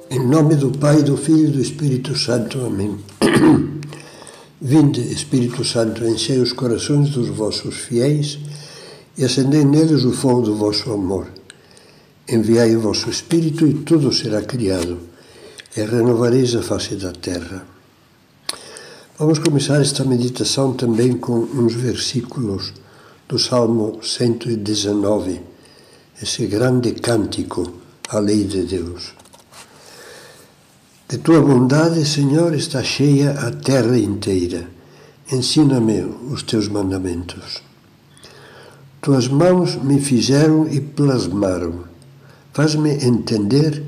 Em nome do Pai, do Filho e do Espírito Santo. Amém. Vinde, Espírito Santo, enchei os corações dos vossos fiéis e acendei neles o fogo do vosso amor. Enviai o vosso Espírito e tudo será criado, e renovareis a face da terra. Vamos começar esta meditação também com uns versículos do Salmo 119, esse grande cântico à lei de Deus. De tua bondade, Senhor, está cheia a terra inteira. Ensina-me os teus mandamentos. Tuas mãos me fizeram e plasmaram. Faz-me entender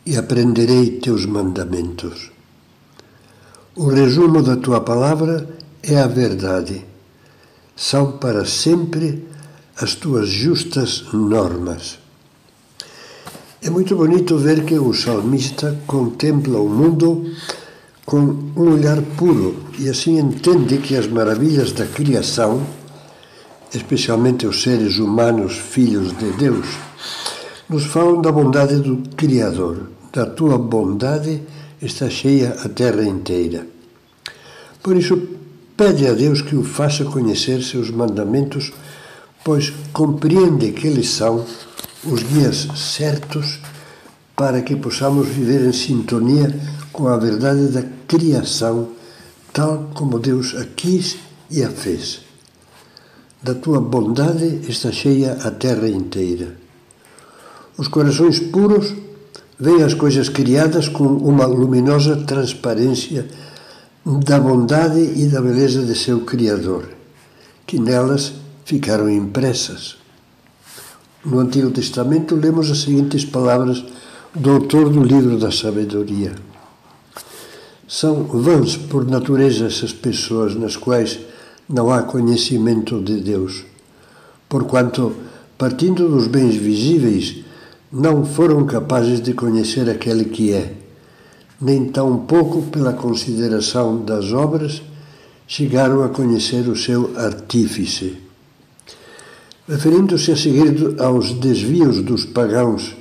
e aprenderei teus mandamentos. O resumo da tua palavra é a verdade. São para sempre as tuas justas normas. É muito bonito ver que o salmista contempla o mundo com um olhar puro e assim entende que as maravilhas da criação, especialmente os seres humanos, filhos de Deus, nos falam da bondade do Criador. Da tua bondade está cheia a terra inteira. Por isso, pede a Deus que o faça conhecer seus mandamentos, pois compreende que eles são os guias certos para que possamos viver em sintonia com a verdade da criação, tal como Deus a quis e a fez. Da tua bondade está cheia a terra inteira. Os corações puros veem as coisas criadas com uma luminosa transparência da bondade e da beleza de seu Criador, que nelas ficaram impressas. No Antigo Testamento lemos as seguintes palavras do autor do livro da sabedoria. São vãs por natureza essas pessoas nas quais não há conhecimento de Deus, porquanto, partindo dos bens visíveis, não foram capazes de conhecer aquele que é, nem tampouco pela consideração das obras chegaram a conhecer o seu artífice. Referindo-se a seguir aos desvios dos pagãos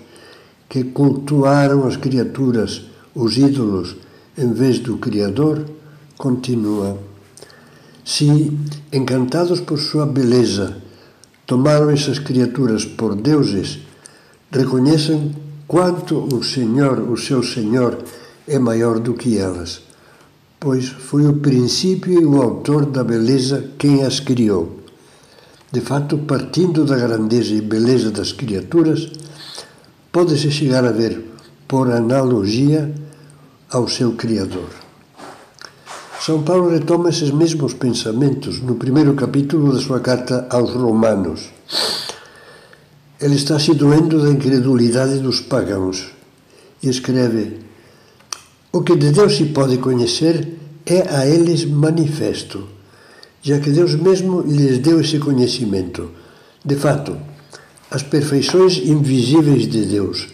que cultuaram as criaturas, os ídolos, em vez do Criador, continua. Se, encantados por sua beleza, tomaram essas criaturas por deuses, reconheçam quanto o seu Senhor, é maior do que elas, pois foi o princípio e o autor da beleza quem as criou. De fato, partindo da grandeza e beleza das criaturas, pode-se chegar a ver, por analogia, ao seu Criador. São Paulo retoma esses mesmos pensamentos no primeiro capítulo da sua carta aos Romanos. Ele está se doendo da incredulidade dos pagãos e escreve: o que de Deus se pode conhecer é a eles manifesto, já que Deus mesmo lhes deu esse conhecimento. De fato, as perfeições invisíveis de Deus,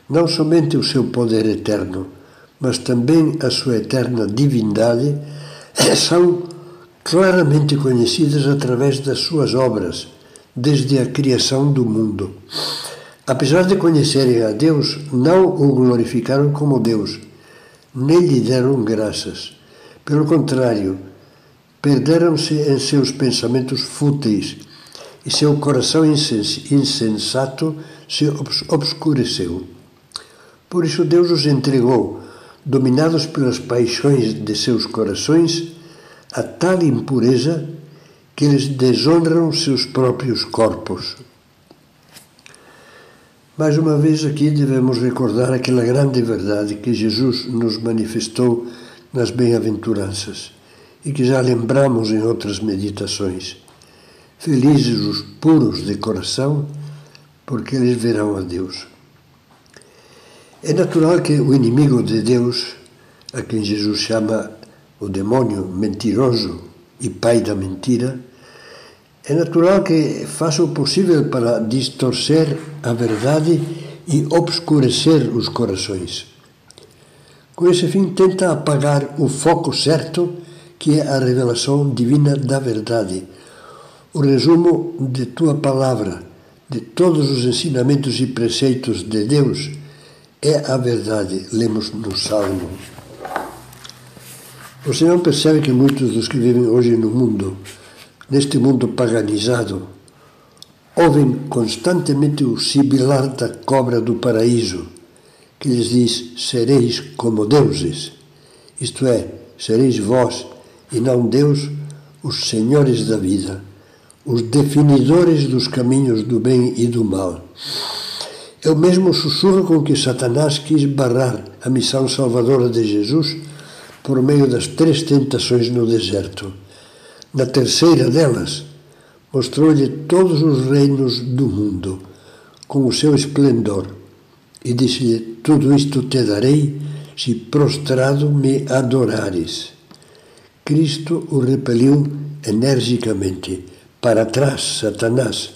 não somente o seu poder eterno, mas também a sua eterna divindade, são claramente conhecidas através das suas obras, desde a criação do mundo. Apesar de conhecerem a Deus, não o glorificaram como Deus, nem lhe deram graças. Pelo contrário, perderam-se em seus pensamentos fúteis e seu coração insensato se obscureceu. Por isso Deus os entregou, dominados pelas paixões de seus corações, a tal impureza que eles desonram seus próprios corpos. Mais uma vez aqui devemos recordar aquela grande verdade que Jesus nos manifestou nas bem-aventuranças e que já lembramos em outras meditações. Felizes os puros de coração, porque eles verão a Deus. É natural que o inimigo de Deus, a quem Jesus chama o demônio mentiroso e pai da mentira, é natural que faça o possível para distorcer a verdade e obscurecer os corações. Com esse fim, tenta apagar o foco certo, que é a revelação divina da verdade, o resumo de tua palavra, de todos os ensinamentos e preceitos de Deus, é a verdade, lemos no Salmo. Você não percebe que muitos dos que vivem hoje no mundo, neste mundo paganizado, ouvem constantemente o sibilar da cobra do paraíso, que lhes diz: sereis como deuses, isto é, sereis vós e não Deus os senhores da vida, os definidores dos caminhos do bem e do mal. É o mesmo sussurro com que Satanás quis barrar a missão salvadora de Jesus por meio das 3 tentações no deserto. Na terceira delas, mostrou-lhe todos os reinos do mundo, com o seu esplendor, e disse-lhe: tudo isto te darei, se prostrado me adorares. Cristo o repeliu energicamente. Para trás, Satanás.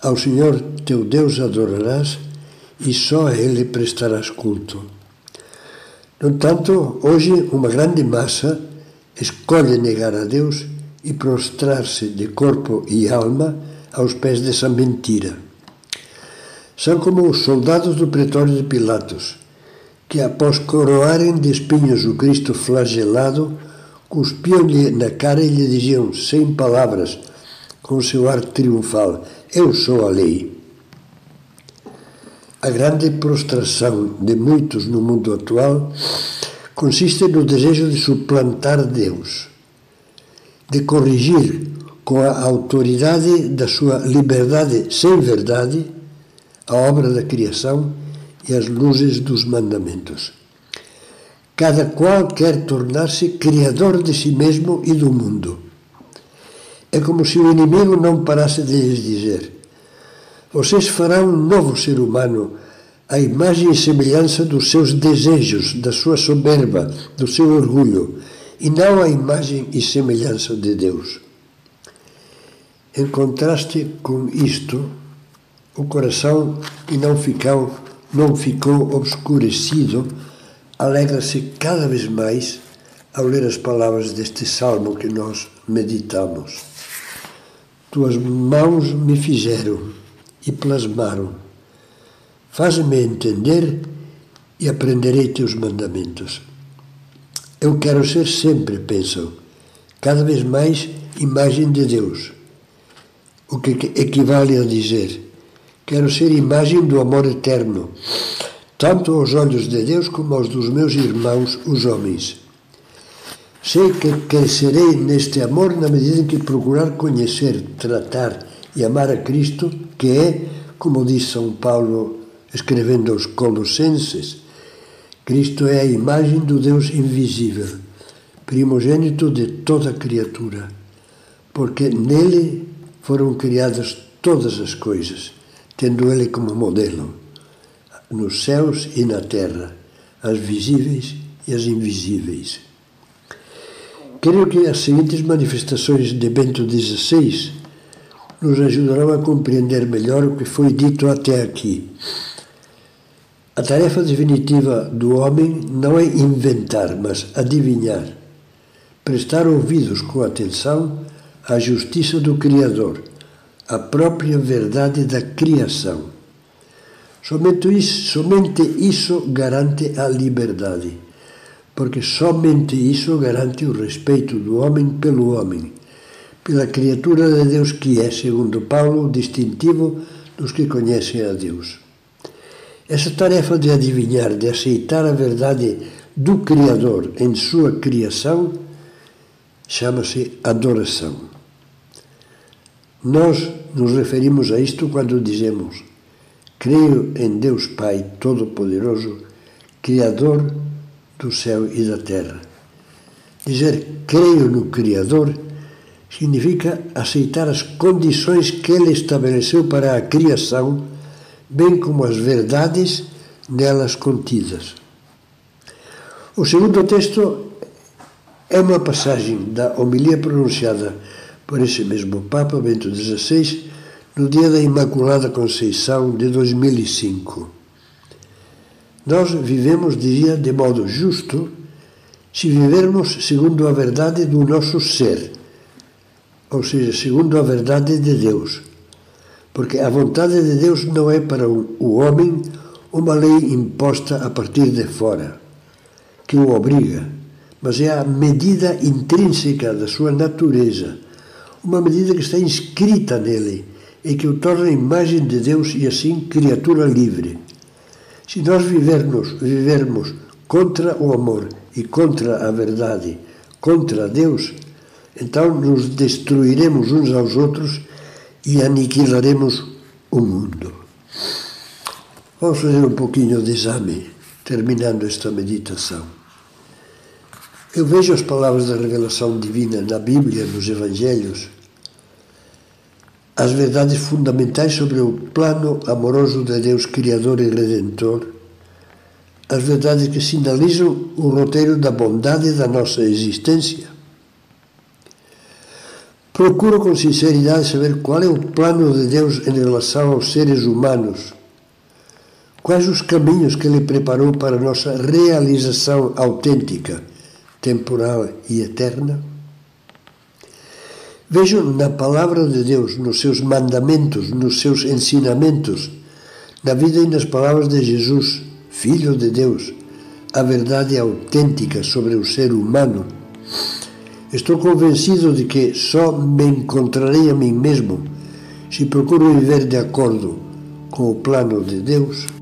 Ao Senhor teu Deus adorarás e só a Ele prestarás culto. No entanto, hoje uma grande massa escolhe negar a Deus e prostrar-se de corpo e alma aos pés dessa mentira. São como os soldados do pretório de Pilatos, que após coroarem de espinhos o Cristo flagelado, cuspiam-lhe na cara e lhe diziam, sem palavras, com seu ar triunfal: eu sou a lei. A grande prostração de muitos no mundo atual consiste no desejo de suplantar Deus, de corrigir com a autoridade da sua liberdade sem verdade a obra da criação e as luzes dos mandamentos. Cada qual quer tornar-se criador de si mesmo e do mundo. É como se o inimigo não parasse de lhes dizer: vocês farão um novo ser humano, à imagem e semelhança dos seus desejos, da sua soberba, do seu orgulho, e não à imagem e semelhança de Deus. Em contraste com isto, o coração que não ficou obscurecido alegra-se cada vez mais ao ler as palavras deste salmo que nós meditamos. Tuas mãos me fizeram e plasmaram. Faz-me entender e aprenderei teus mandamentos. Eu quero ser sempre, pensam, cada vez mais imagem de Deus, o que equivale a dizer: quero ser imagem do amor eterno, tanto aos olhos de Deus como aos dos meus irmãos, os homens. Sei que crescerei neste amor na medida em que procurar conhecer, tratar e amar a Cristo, que é, como diz São Paulo escrevendo aos Colossenses, Cristo é a imagem do Deus invisível, primogênito de toda criatura, porque nele foram criadas todas as coisas, tendo ele como modelo, nos céus e na terra, as visíveis e as invisíveis. Creio que as seguintes manifestações de Bento XVI nos ajudarão a compreender melhor o que foi dito até aqui. A tarefa definitiva do homem não é inventar, mas adivinhar, prestar ouvidos com atenção à justiça do Criador, à própria verdade da criação. Somente isso garante a liberdade, porque somente isso garante o respeito do homem pelo homem, pela criatura de Deus que é, segundo Paulo, o distintivo dos que conhecem a Deus. Essa tarefa de adivinhar, de aceitar a verdade do Criador em sua criação, chama-se adoração. Nós nos referimos a isto quando dizemos: creio em Deus Pai Todo-Poderoso, Criador do céu e da terra. Dizer creio no Criador significa aceitar as condições que Ele estabeleceu para a criação, bem como as verdades nelas contidas. O segundo texto é uma passagem da homilia pronunciada por esse mesmo Papa, Bento XVI, no dia da Imaculada Conceição de 2005. Nós vivemos, dizia, de modo justo, se vivermos segundo a verdade do nosso ser, ou seja, segundo a verdade de Deus. Porque a vontade de Deus não é para o homem uma lei imposta a partir de fora, que o obriga, mas é a medida intrínseca da sua natureza, uma medida que está inscrita nele e que o torna a imagem de Deus e assim criatura livre. Se nós vivermos contra o amor e contra a verdade, contra Deus, então nos destruiremos uns aos outros e aniquilaremos o mundo. Vamos fazer um pouquinho de exame, terminando esta meditação. Eu vejo as palavras da revelação divina na Bíblia, nos Evangelhos, as verdades fundamentais sobre o plano amoroso de Deus Criador e Redentor, as verdades que sinalizam o roteiro da bondade da nossa existência. Procuro com sinceridade saber qual é o plano de Deus em relação aos seres humanos, quais os caminhos que Ele preparou para a nossa realização autêntica, temporal e eterna. Vejo na palavra de Deus, nos seus mandamentos, nos seus ensinamentos, na vida e nas palavras de Jesus, Filho de Deus, a verdade autêntica sobre o ser humano. Estou convencido de que só me encontrarei a mim mesmo se procuro viver de acordo com o plano de Deus.